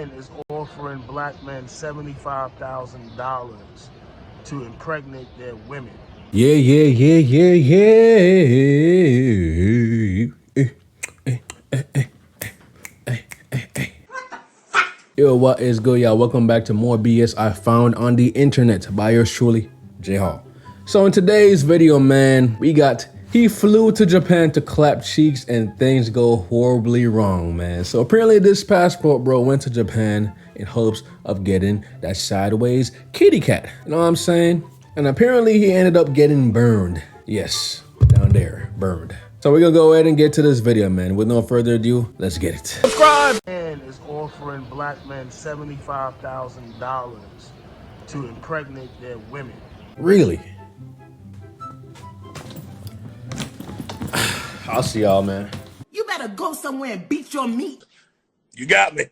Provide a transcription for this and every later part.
man is offering black men $75,000 to impregnate their women. Yeah. Yo, what is good, y'all? Welcome back to more BS I found on the internet by yours truly, J Hall. So in today's video, man, he flew to Japan to clap cheeks and things go horribly wrong, man. So apparently this passport bro went to Japan in hopes of getting that sideways kitty cat. You know what I'm saying? And apparently he ended up getting burned. Yes, down there, burned. So we're gonna go ahead and get to this video, man. With no further ado, let's get it. Subscribe! Man is offering black men $75,000 to impregnate their women. Really? I'll see y'all, man. You better go somewhere and beat your meat. You got me.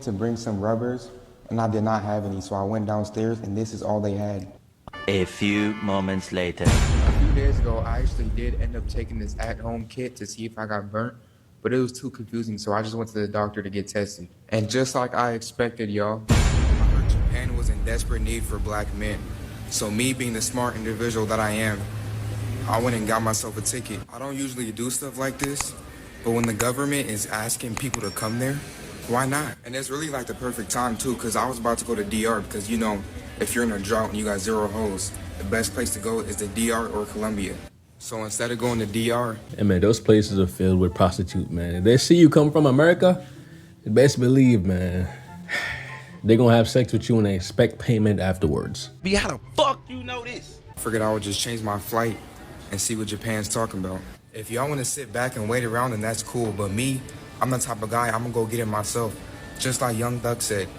To bring some rubbers, and I did not have any, so I went downstairs and this is all they had. A few moments later. A few days ago, I actually did end up taking this at-home kit to see if I got burnt, but it was too confusing, so I just went to the doctor to get tested. And just like I expected, y'all, I heard Japan was in desperate need for black men. So me being the smart individual that I am, I went and got myself a ticket. I don't usually do stuff like this, but when the government is asking people to come there, why not? And it's really like the perfect time too, because I was about to go to DR because, you know, if you're in a drought and you got zero hoes, the best place to go is the DR or Colombia. So instead of going to DR... Hey man, those places are filled with prostitutes, man. If they see you come from America, you best believe, man, they're gonna have sex with you and they expect payment afterwards. B, how the fuck you know this? Figured I would just change my flight and see what Japan's talking about. If y'all want to sit back and wait around, then that's cool. But me, I'm the type of guy, I'm gonna go get it myself. Just like Young Thug said,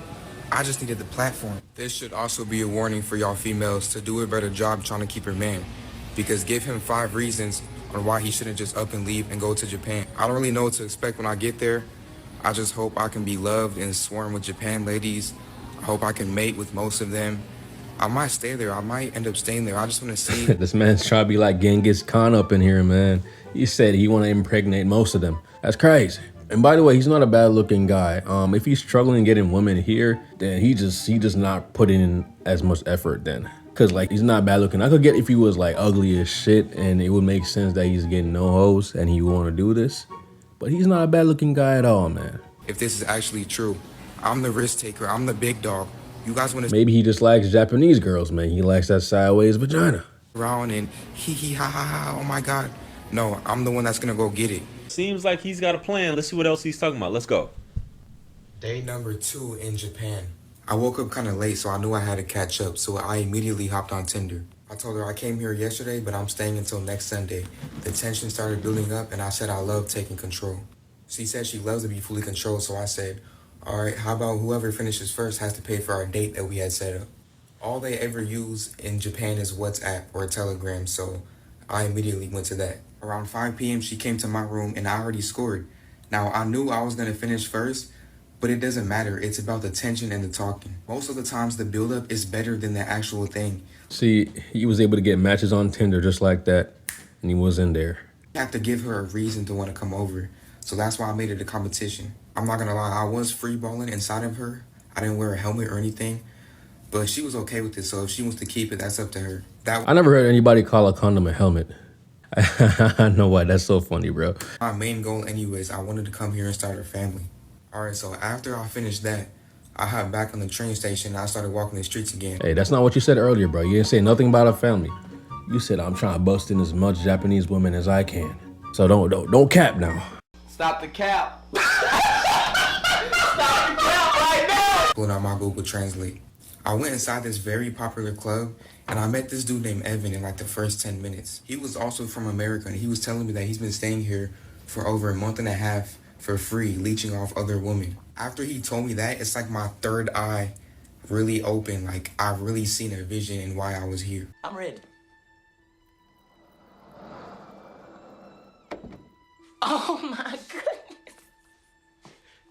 I just needed the platform. This should also be a warning for y'all females to do a better job trying to keep your man. Because give him 5 reasons on why he shouldn't just up and leave and go to Japan. I don't really know what to expect when I get there. I just hope I can be loved and swarm with Japan ladies. I hope I can mate with most of them. I might stay there. I might end up staying there. I just want to see. This man's trying to be like Genghis Khan up in here, man. He said he want to impregnate most of them. That's crazy. And by the way, he's not a bad looking guy. If he's struggling getting women here, then he just not putting in as much effort then. Cause like he's not bad looking. I could get if he was like ugly as shit and it would make sense that he's getting no hoes and he want to do this. But he's not a bad looking guy at all, man. If this is actually true, I'm the risk taker. I'm the big dog. You guys want to Maybe he just likes Japanese girls, man. He likes that sideways vagina. around and hee ha ha ha, oh my God. No, I'm the one that's gonna go get it. Seems like he's got a plan. Let's see what else he's talking about. Let's go. Day number 2 in Japan. I woke up kind of late, so I knew I had to catch up, so I immediately hopped on Tinder. I told her I came here yesterday, but I'm staying until next Sunday. The tension started building up, and I said I love taking control. She said she loves to be fully controlled, so I said, all right, how about whoever finishes first has to pay for our date that we had set up. All they ever use in Japan is WhatsApp or Telegram, so I immediately went to that. Around 5 p.m., she came to my room, and I already scored. Now, I knew I was going to finish first, but it doesn't matter. It's about the tension and the talking. Most of the times, the build-up is better than the actual thing. See, he was able to get matches on Tinder just like that, and he was in there. You have to give her a reason to want to come over, so that's why I made it a competition. I'm not gonna lie, I was free-balling inside of her. I didn't wear a helmet or anything, but she was okay with it, so if she wants to keep it, that's up to her. I never heard anybody call a condom a helmet. I know why. That's so funny, bro. My main goal anyways, I wanted to come here and start a family. All right, so after I finished that, I hopped back on the train station and I started walking the streets again. Hey, that's not what you said earlier, bro. You didn't say nothing about a family. You said I'm trying to bust in as much Japanese women as I can. So don't cap now. Stop the cap. Stop the cap right now. Pulling out my Google Translate. I went inside this very popular club and I met this dude named Evan in like the first 10 minutes. He was also from America and he was telling me that he's been staying here for over a month and a half for free, leeching off other women. After he told me that, it's like my third eye really open. Like I've really seen a vision in why I was here. I'm ready. Oh my goodness.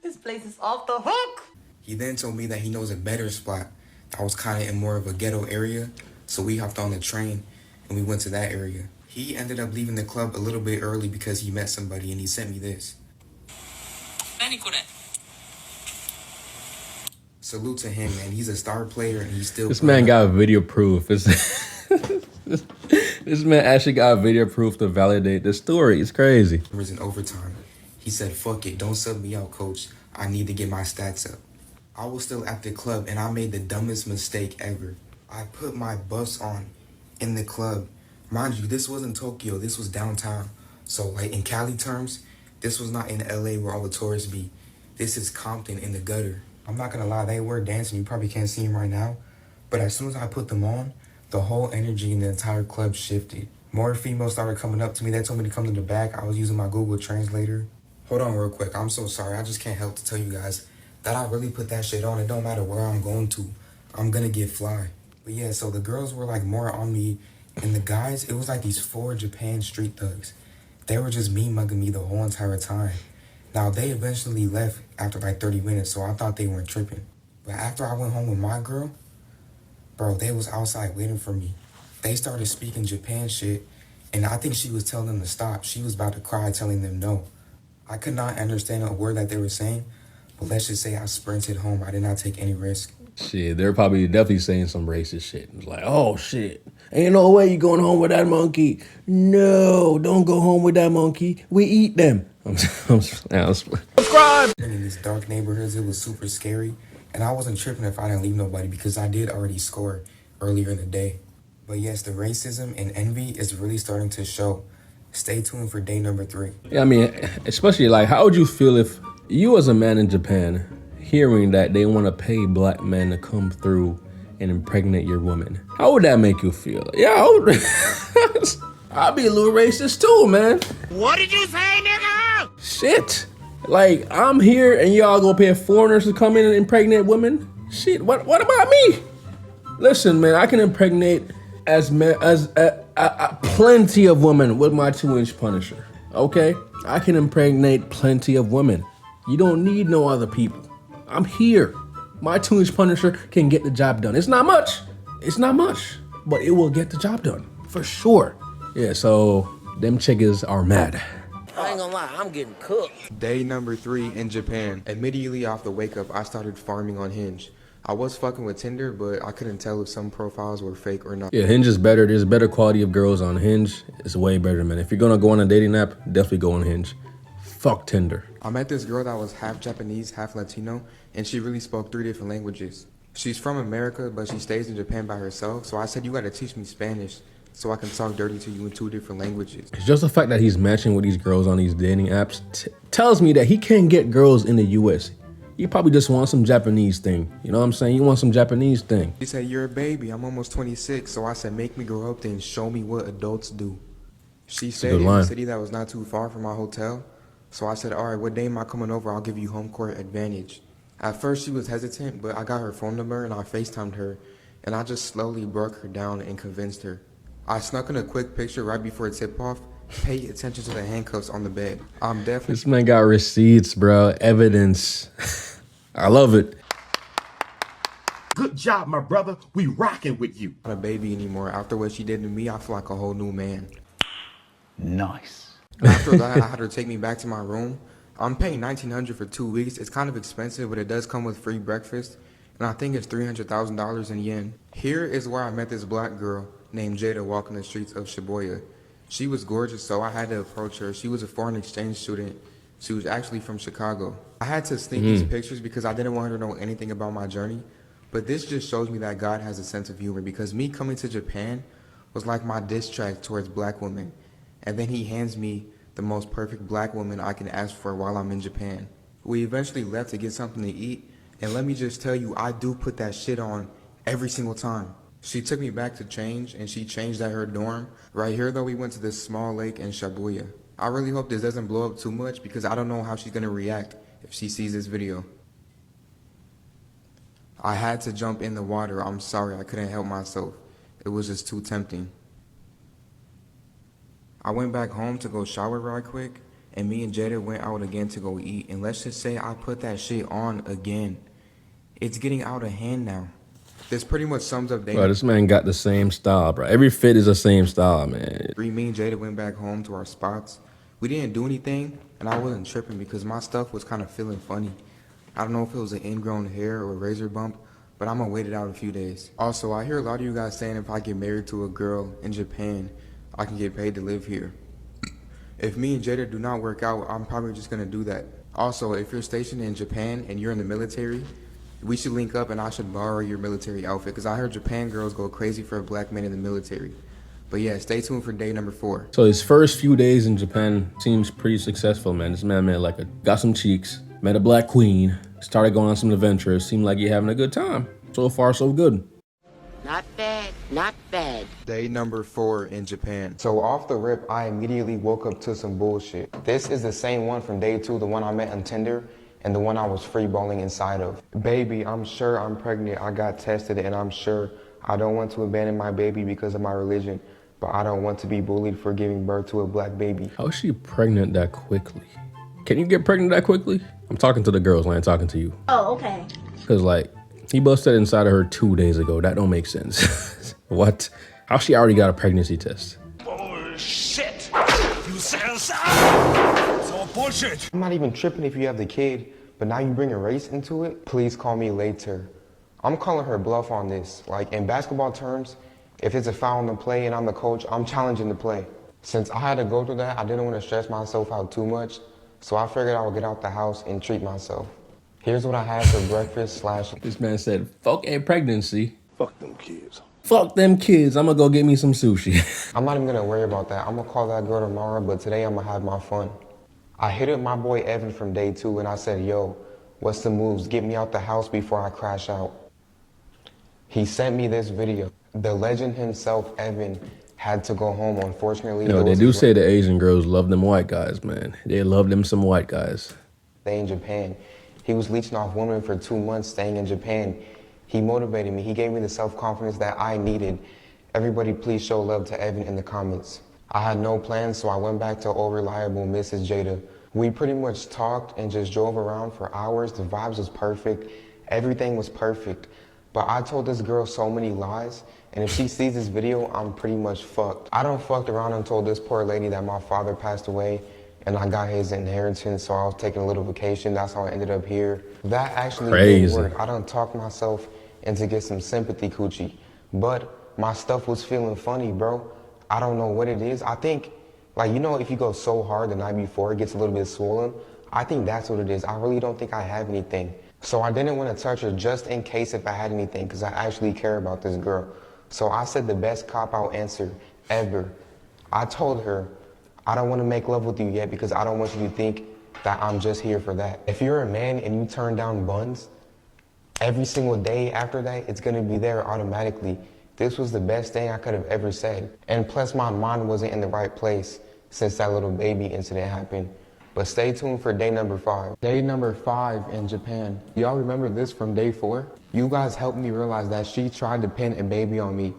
This place is off the hook. He then told me that he knows a better spot that was kind of in more of a ghetto area. So we hopped on the train and we went to that area. He ended up leaving the club a little bit early because he met somebody and he sent me this. Salute to him, man. He's a star player and he's still. This man got video proof. This man actually got video proof to validate the story. It's crazy. In overtime, he said, "Fuck it, don't sub me out, coach. I need to get my stats up." I was still at the club and I made the dumbest mistake ever. I put my buffs on in the club. Mind you, this wasn't Tokyo, this was downtown. So like in Cali terms, this was not in LA where all the tourists be. This is Compton in the gutter. I'm not gonna lie, they were dancing, you probably can't see them right now. But as soon as I put them on, the whole energy in the entire club shifted. More females started coming up to me, they told me to come to the back. I was using my Google Translator. Hold on real quick, I'm so sorry, I just can't help to tell you guys that I really put that shit on. It don't matter where I'm going to, I'm gonna get fly. But yeah, so the girls were like more on me, and the guys, it was like these 4 Japan street thugs. They were just mean mugging me the whole entire time. Now they eventually left after like 30 minutes, so I thought they weren't tripping. But after I went home with my girl, bro, they was outside waiting for me. They started speaking Japan shit, and I think she was telling them to stop. She was about to cry, telling them no. I could not understand a word that they were saying, but let's just say I sprinted home. I did not take any risk. Shit, they're probably definitely saying some racist shit. It's like, oh shit, ain't no way you going home with that monkey. No, don't go home with that monkey. We eat them. Subscribe. In these dark neighborhoods, it was super scary, and I wasn't tripping if I didn't leave nobody because I did already score earlier in the day. But yes, the racism and envy is really starting to show. Stay tuned for day number 3. Yeah, I mean, especially like, how would you feel if you as a man in Japan hearing that they want to pay black men to come through and impregnate your woman? How would that make you feel? Yeah, I'd be a little racist too, man. What did you say, nigga? Shit. Like, I'm here and y'all gonna pay foreigners to come in and impregnate women? Shit, what about me? Listen, man, I can impregnate plenty of women with my 2-inch Punisher, okay? I can impregnate plenty of women. You don't need no other people. I'm here. My 2-inch Punisher can get the job done. It's not much, but it will get the job done, for sure. Yeah, so them chickas are mad. I ain't gonna lie, I'm getting cooked. Day number 3 in Japan. Immediately off the wake up, I started farming on Hinge. I was fucking with Tinder, but I couldn't tell if some profiles were fake or not. Yeah, Hinge is better. There's better quality of girls on Hinge. It's way better, man. If you're gonna go on a dating app, definitely go on Hinge. Fuck Tinder. I met this girl that was half Japanese, half Latino, and she really spoke 3 different languages. She's from America, but she stays in Japan by herself, so I said, you gotta teach me Spanish so I can talk dirty to you in 2 different languages. It's just the fact that he's matching with these girls on these dating apps tells me that he can't get girls in the US. He probably just wants some Japanese thing. You know what I'm saying? You want some Japanese thing. She said, you're a baby. I'm almost 26. So I said, make me grow up then and show me what adults do. She stayed in a city that was not too far from my hotel. So I said, all right, what day am I coming over? I'll give you home court advantage. At first she was hesitant, but I got her phone number and I FaceTimed her. And I just slowly broke her down and convinced her. I snuck in a quick picture right before tip-off. Pay attention to the handcuffs on the bed. I'm definitely... This man got receipts, bro. Evidence. I love it. Good job, my brother. We rocking with you. Not a baby anymore. After what she did to me, I feel like a whole new man. Nice. After that, I had her take me back to my room. I'm paying $1,900 for 2 weeks. It's kind of expensive, but it does come with free breakfast. And I think it's $300,000 in yen. Here is where I met this black girl named Jada walking the streets of Shibuya. She was gorgeous, so I had to approach her. She was a foreign exchange student. She was actually from Chicago. I had to sneak these pictures because I didn't want her to know anything about my journey. But this just shows me that God has a sense of humor, because me coming to Japan was like my diss track towards black women. And then he hands me the most perfect black woman I can ask for while I'm in Japan. We eventually left to get something to eat. And let me just tell you, I do put that shit on every single time. She took me back to change, and she changed at her dorm. Right here, though, we went to this small lake in Shibuya. I really hope this doesn't blow up too much, because I don't know how she's gonna react if she sees this video. I had to jump in the water. I'm sorry, I couldn't help myself. It was just too tempting. I went back home to go shower right quick, and me and Jada went out again to go eat. And let's just say I put that shit on again. It's getting out of hand now. This pretty much sums up day. Bro, this man got the same style, bro. Every fit is the same style, man. Me and Jada went back home to our spots. We didn't do anything, and I wasn't tripping because my stuff was kind of feeling funny. I don't know if it was an ingrown hair or a razor bump, but I'm gonna wait it out a few days. Also, I hear a lot of you guys saying if I get married to a girl in Japan, I can get paid to live here. If me and Jada do not work out, I'm probably just gonna do that. Also, if you're stationed in Japan and you're in the military, we should link up and I should borrow your military outfit because I heard Japan girls go crazy for a black man in the military. But yeah, stay tuned for day number 4. So his first few days in Japan seems pretty successful, man. This man got some cheeks, met a black queen, started going on some adventures. Seemed like he having a good time. So far, so good. Not bad, not bad. Day number 4 in Japan. So off the rip, I immediately woke up to some bullshit. This is the same one from day 2, the one I met on Tinder, and the one I was free balling inside of. Baby, I'm sure I'm pregnant. I got tested and I'm sure I don't want to abandon my baby because of my religion, but I don't want to be bullied for giving birth to a black baby. How is she pregnant that quickly? Can you get pregnant that quickly? I'm talking to the girls, I ain't talking to you. Oh, okay. Cause like, he busted inside of her 2 days ago. That don't make sense. What? How she already got a pregnancy test? Bullshit! You said so! It's all bullshit! I'm not even tripping if you have the kid, but now you bring a race into it? Please call me later. I'm calling her bluff on this. Like in basketball terms, if it's a foul on the play and I'm the coach, I'm challenging the play. Since I had to go through that, I didn't want to stress myself out too much, so I figured I would get out the house and treat myself. Here's what I had for breakfast / This man said, fuck a pregnancy. Fuck them kids. Fuck them kids. I'm gonna go get me some sushi. I'm not even gonna worry about that. I'm gonna call that girl tomorrow, but today I'm gonna have my fun. I hit up my boy Evan from day 2 and I said, yo, what's the moves? Get me out the house before I crash out. He sent me this video. The legend himself, Evan, had to go home, unfortunately. No, they do say the Asian girls love them white guys, man. They love them some white guys. Stay in Japan. He was leeching off women for 2 months staying in Japan. He motivated me. He gave me the self-confidence that I needed. Everybody please show love to Evan in the comments. I had no plans, so I went back to old reliable Mrs. Jada. We pretty much talked and just drove around for hours. The vibes was perfect. Everything was perfect. But I told this girl so many lies, and if she sees this video, I'm pretty much fucked. I done fucked around and told this poor lady that my father passed away and I got his inheritance, so I was taking a little vacation. That's how I ended up here. That actually didn't work. I done talked myself into get some sympathy coochie, but my stuff was feeling funny, bro. I don't know what it is. I think, like, you know, if you go so hard the night before, it gets a little bit swollen. I think that's what it is. I really don't think I have anything. So I didn't want to touch her just in case if I had anything, because I actually care about this girl. So I said the best cop-out answer ever. I told her, I don't want to make love with you yet because I don't want you to think that I'm just here for that. If you're a man and you turn down buns, every single day after that, it's going to be there automatically. This was the best thing I could have ever said. And plus my mind wasn't in the right place since that little baby incident happened. But stay tuned for day number 5. Day number 5 in Japan. Y'all remember this from day 4? You guys helped me realize that she tried to pin a baby on me.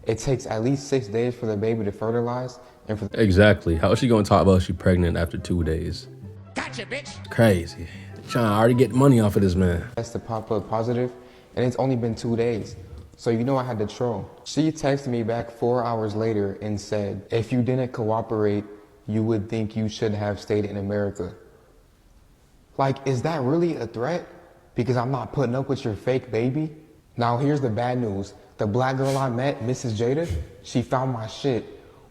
It takes at least 6 days for the baby to fertilize. And for Exactly. How is she gonna talk about she pregnant after 2 days? Gotcha, bitch! Crazy. Trying to already get money off of this man. That's to pop up positive, and it's only been 2 days. So you know I had to troll. She texted me back 4 hours later and said, if you didn't cooperate, you would think you should have stayed in America. Like, is that really a threat? Because I'm not putting up with your fake baby? Now here's the bad news. The black girl I met, Mrs. Jada, she found my shit.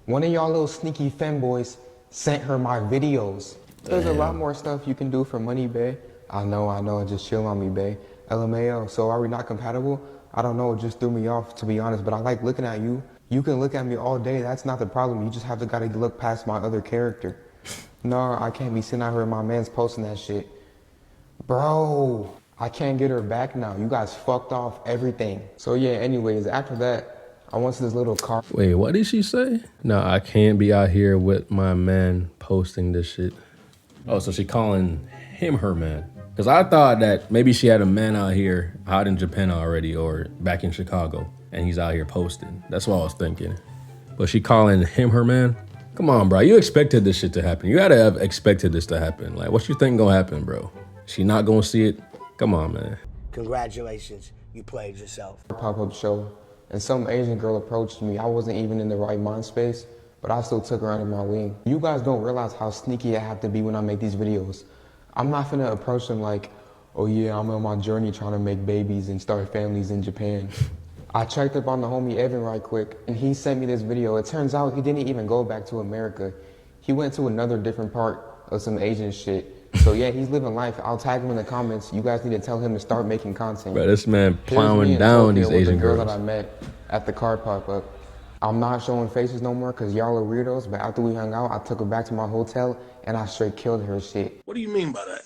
One of y'all little sneaky femboys sent her my videos. There's a lot more stuff you can do for money, bae. I know, just chill on me, bae. LMAO, so are we not compatible? I don't know, it just threw me off, to be honest, but I like looking at you. You can look at me all day, that's not the problem. You just have to gotta look past my other character. No, I can't be sitting out here and my man's posting that shit. Bro, I can't get her back now. You guys fucked off everything. So yeah, anyways, after that, I went to this little car. Wait, what did she say? No, I can't be out here with my man posting this shit. Oh, so she calling him her man. Because I thought that maybe she had a man out here out in Japan already or back in Chicago and he's out here posting. That's what I was thinking. But she calling him her man? Come on, bro. You expected this shit to happen. You gotta have expected this to happen. Like, what you think gonna happen, bro? She not gonna see it? Come on, man. Congratulations. You played yourself. Pop-up show. And some Asian girl approached me. I wasn't even in the right mind space, but I still took her under my wing. You guys don't realize how sneaky I have to be when I make these videos. I'm not finna approach them like, Oh yeah, I'm on my journey trying to make babies and start families in Japan. I checked up on the homie Evan right quick, and he sent me this video. It turns out he didn't even go back to America. He went to another different part of some Asian shit. So yeah, he's living life. I'll tag him in the comments. You guys need to tell him to start making content. Bro, this man Here's me plowing in down Tokyo these with Asian the girl girls. that I met at the car pop-up. I'm not showing faces no more because y'all are weirdos, but after we hung out, I took her back to my hotel and I straight killed her shit. What do you mean by that?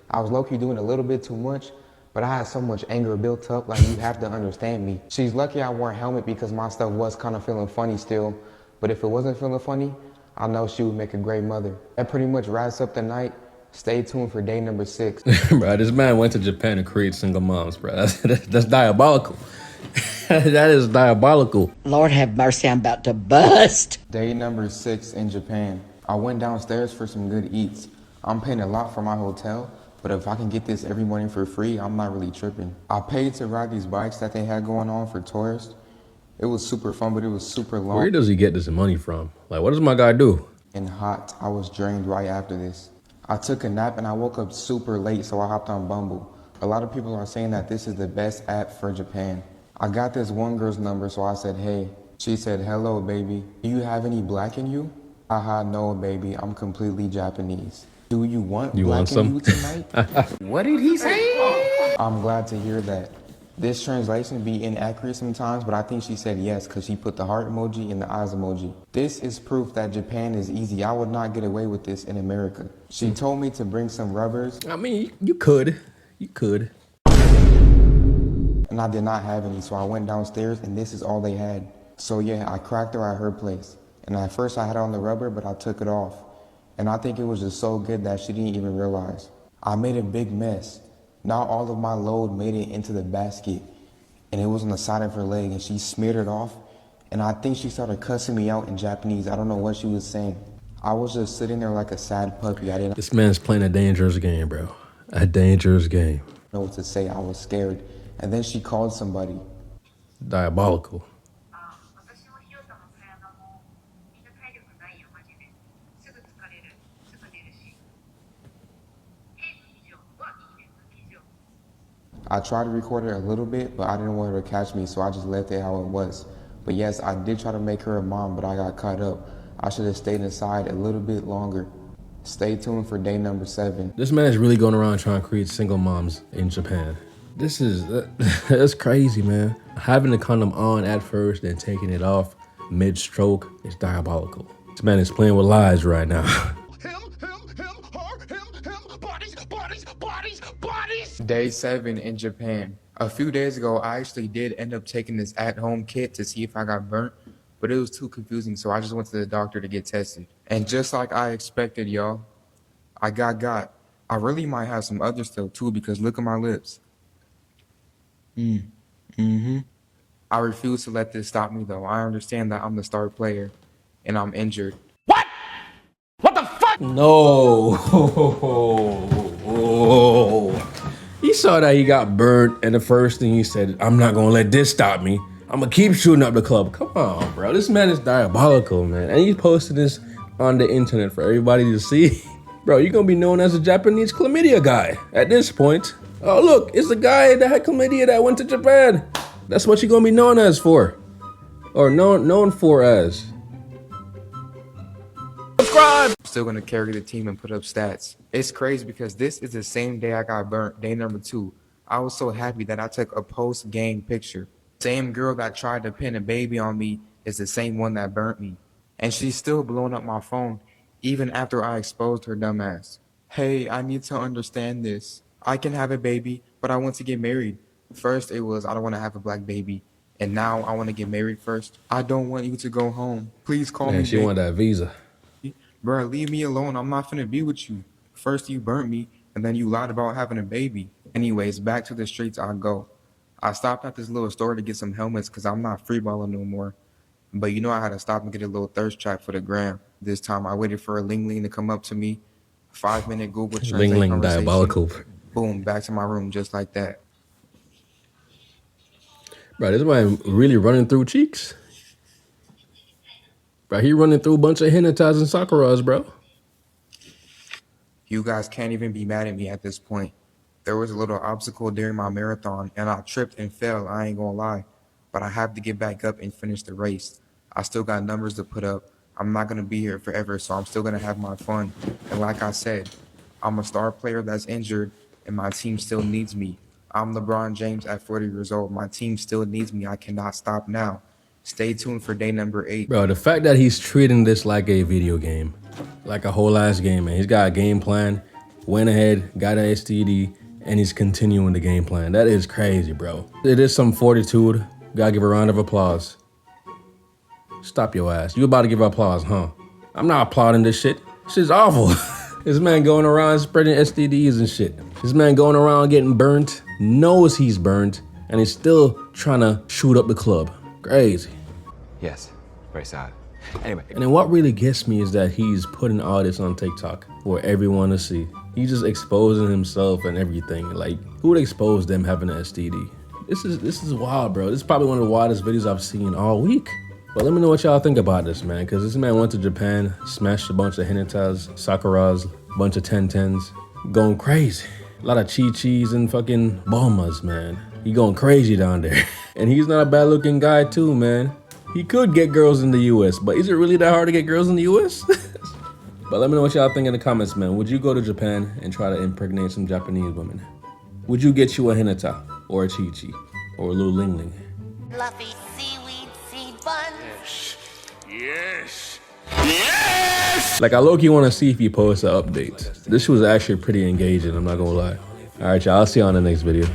I was low-key doing a little bit too much, but I had so much anger built up, like you have to understand me. She's lucky I wore a helmet because my stuff was kind of feeling funny still, but if it wasn't feeling funny, I know she would make a great mother. That pretty much wraps up the night. Stay tuned for day number 6. Bro, this man went to Japan to create single moms, bro. That's diabolical. That is diabolical. Lord have mercy, I'm about to bust. Day number 6 in Japan. I went downstairs for some good eats. I'm paying a lot for my hotel, but if I can get this every morning for free, I'm not really tripping. I paid to ride these bikes that they had going on for tourists. It was super fun, but it was super long. Where does he get this money from? Like, what does my guy do? And hot. I was drained right after this. I took a nap and I woke up super late, so I hopped on Bumble. A lot of people are saying that this is the best app for Japan. I got this one girl's number, so I said, hey. She said, hello, baby. Do you have any black in you? Haha, no, baby. I'm completely Japanese. Do you want black in you tonight? What did he say? I'm glad to hear that. This translation be inaccurate sometimes, but I think she said yes because she put the heart emoji and the eyes emoji. This is proof that Japan is easy. I would not get away with this in America. She told me to bring some rubbers. I mean, you could. You could. And I did not have any, so I went downstairs and this is all they had. So yeah, I cracked her at her place. And at first I had on the rubber, but I took it off. And I think it was just so good that she didn't even realize. I made a big mess. Not all of my load made it into the basket, and it was on the side of her leg, and she smeared it off, and I think she started cussing me out in Japanese. I don't know what she was saying. I was just sitting there like a sad puppy. I didn't This man's playing a dangerous game, bro. A dangerous game. know what to say. I was scared. And then she called somebody. Diabolical. I tried to record her a little bit, but I didn't want her to catch me, so I just left it how it was. But yes, I did try to make her a mom, but I got caught up. I should have stayed inside a little bit longer. Stay tuned for day number 7. This man is really going around trying to create single moms in Japan. This is, that's crazy, man. Having the condom on at first, then taking it off mid-stroke is diabolical. This man is playing with lies right now. Day 7 in Japan. A few days ago, I actually did end up taking this at-home kit to see if I got burnt, but it was too confusing, so I just went to the doctor to get tested. And just like I expected, y'all, I got. I really might have some other stuff too, because look at my lips. I refuse to let this stop me though. I understand that I'm the star player and I'm injured. No. He saw that he got burned, and the first thing he said, I'm not gonna let this stop me. I'm gonna keep shooting up the club. Come on, bro. This man is diabolical, man. And he's posting this on the internet for everybody to see. Bro, you're gonna be known as a Japanese chlamydia guy at this point. Oh, look, it's the guy that had chlamydia that went to Japan. That's what you're gonna be known as for. Or known for as. I'm still gonna carry the team and put up stats. It's crazy because this is the same day I got burnt, day number 2. I was so happy that I took a post-game picture. Same girl that tried to pin a baby on me is the same one that burnt me. And she's still blowing up my phone, even after I exposed her dumb ass. Hey, I need to understand this. I can have a baby, but I want to get married. First it was, I don't want to have a black baby. And now I want to get married first. I don't want you to go home. Please call me. Man, she wanted that visa. Bruh, leave me alone. I'm not finna be with you. First you burnt me, and then you lied about having a baby. Anyways, back to the streets I go. I stopped at this little store to get some helmets because I'm not freeballing no more. But you know I had to stop and get a little thirst trap for the gram. This time I waited for a Ling Ling to come up to me. 5-minute Google Translate Ling Ling conversation. diabolical. Boom, back to my room just like that. Bro, this man really running through cheeks. Bro, he running through a bunch of Hinatas and Sakuras, bro. You guys can't even be mad at me at this point. There was a little obstacle during my marathon and I tripped and fell, I ain't gonna lie. But I have to get back up and finish the race. I still got numbers to put up. I'm not gonna be here forever, so I'm still gonna have my fun. And like I said, I'm a star player that's injured and my team still needs me. I'm LeBron James at 40 years old. My team still needs me. I cannot stop now. Stay tuned for day number 8. Bro, the fact that he's treating this like a video game, like a whole ass game, man. He's got a game plan, went ahead, got an STD, and he's continuing the game plan. That is crazy, bro. It is some fortitude. Gotta give a round of applause. Stop your ass. You about to give applause, huh? I'm not applauding this shit. Shit's awful. This man going around spreading STDs and shit. This man going around getting burnt, knows he's burnt, and he's still trying to shoot up the club. Crazy. Yes, very sad. Anyway. And then what really gets me is that he's putting all this on TikTok for everyone to see. He's just exposing himself and everything. Like, who would expose them having an STD? This is wild, bro. This is probably one of the wildest videos I've seen all week. But let me know what y'all think about this, man, because this man went to Japan, smashed a bunch of Hinatas, Sakuras, a bunch of 10-10s, going crazy. A lot of Chi-Chis and fucking Bomas, man. He going crazy down there. And he's not a bad looking guy too, man. He could get girls in the US, but is it really that hard to get girls in the US? But let me know what y'all think in the comments, man. Would you go to Japan and try to impregnate some Japanese women? Would you get you a Hinata or a Chi-Chi or a little Ling Ling? Fluffy seaweed seed bun. Yes. Like, I low-key want to see if he posts an update. This was actually pretty engaging, I'm not gonna lie. All right, y'all, I'll see you on the next video.